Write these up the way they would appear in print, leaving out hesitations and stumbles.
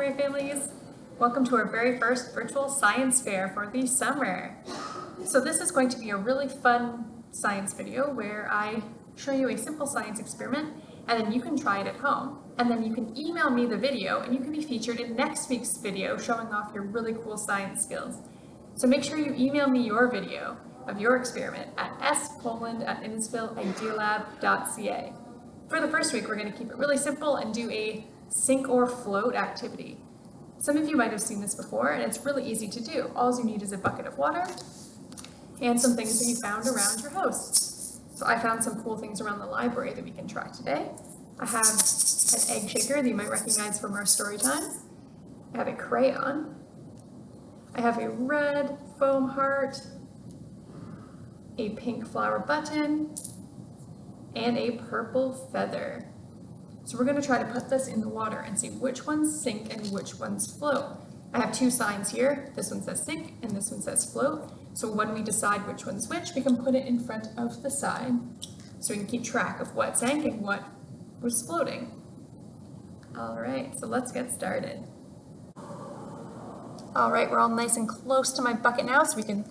Ray families! Welcome to our very first virtual science fair for the summer. So this is going to be a really fun science video where I show you a simple science experiment and then you can try it at home. And then you can email me the video and you can be featured in next week's video showing off your really cool science skills. So make sure you email me your video of your experiment at spoland@innisfilidealab.ca. For the first week, we're going to keep it really simple and do a sink or float activity. Some of you might have seen this before, and it's really easy to do. All you need is a bucket of water and some things that you found around your house. So I found some cool things around the library that we can try today. I have an egg shaker that you might recognize from our story times. I have a crayon. I have a red foam heart, a pink flower button, and a purple feather. So we're going to try to put this in the water and see which ones sink and which ones float. I have two signs here. This one says sink and this one says float. So when we decide which one's which, we can put it in front of the sign so we can keep track of what sank and what was floating. All right, so let's get started. All right, we're all nice and close to my bucket now so we can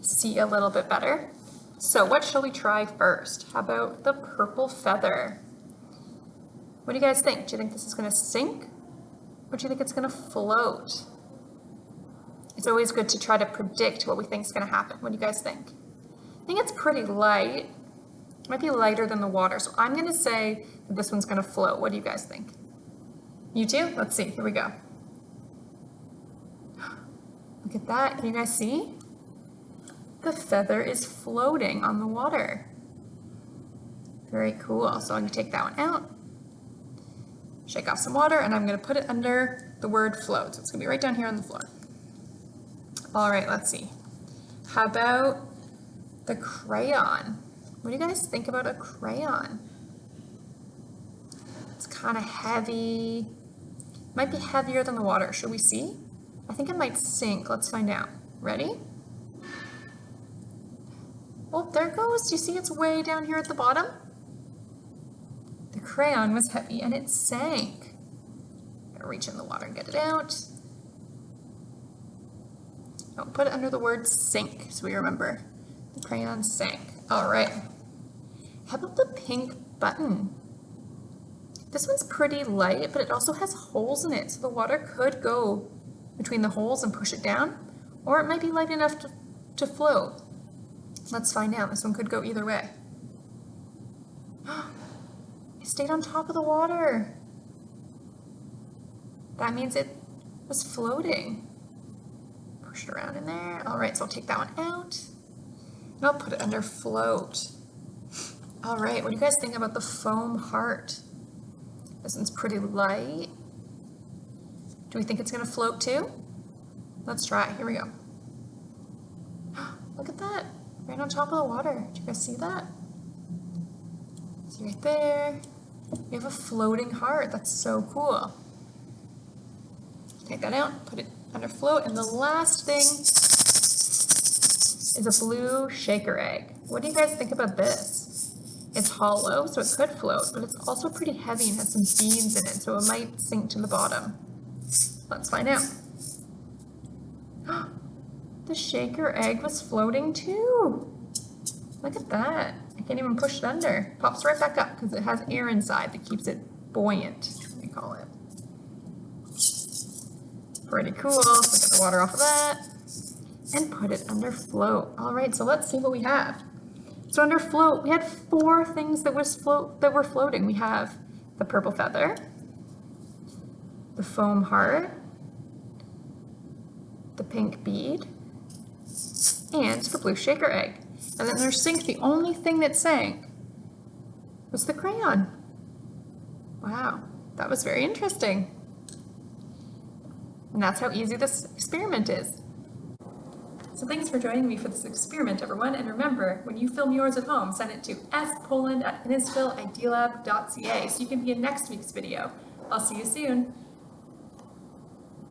see a little bit better. So what shall we try first? How about the purple feather? What do you guys think? Do you think this is going to sink? Or do you think it's going to float? It's always good to try to predict what we think is going to happen. What do you guys think? I think it's pretty light. It might be lighter than the water. So I'm going to say that this one's going to float. What do you guys think? You too? Let's see. Here we go. Look at that. Can you guys see? The feather is floating on the water. Very cool. So I'm going to take that one out, shake off some water, and I'm going to put it under the word float. So it's going to be right down here on the floor. All right, let's see. How about the crayon? What do you guys think about a crayon? It's kind of heavy. Might be heavier than the water. Should we see? I think it might sink. Let's find out. Ready? Well, there it goes. Do you see it's way down here at the bottom? The crayon was heavy and it sank. I'm gonna reach in the water and get it out. I'll put it under the word sink so we remember. The crayon sank. All right. How about the pink button? This one's pretty light, but it also has holes in it, so the water could go between the holes and push it down, or it might be light enough to float. Let's find out. This one could go either way. It stayed on top of the water. That means it was floating. Push it around in there. All right, so I'll take that one out. And I'll put it under float. All right, what do you guys think about the foam heart? This one's pretty light. Do we think it's going to float too? Let's try. Here we go. Look at that. Right on top of the water. Do you guys see that? See right there? We have a floating heart. That's so cool. Take that out, put it under float, and the last thing is a blue shaker egg. What do you guys think about this? It's hollow, so it could float, but it's also pretty heavy and has some beads in it, so it might sink to the bottom. Let's find out. The shaker egg was floating too. Look at that. I can't even push it under. Pops right back up because it has air inside that keeps it buoyant, we call it. Pretty cool. So get the water off of that and put it under float. All right, so let's see what we have. So under float, we had 4 things that were floating. We have the purple feather, the foam heart, the pink bead, and the blue shaker egg. And then their sink, the only thing that sank was the crayon. Wow, that was very interesting. And that's how easy this experiment is. So thanks for joining me for this experiment, everyone. And remember, when you film yours at home, send it to spoland@innisfilidealab.ca so you can be in next week's video. I'll see you soon.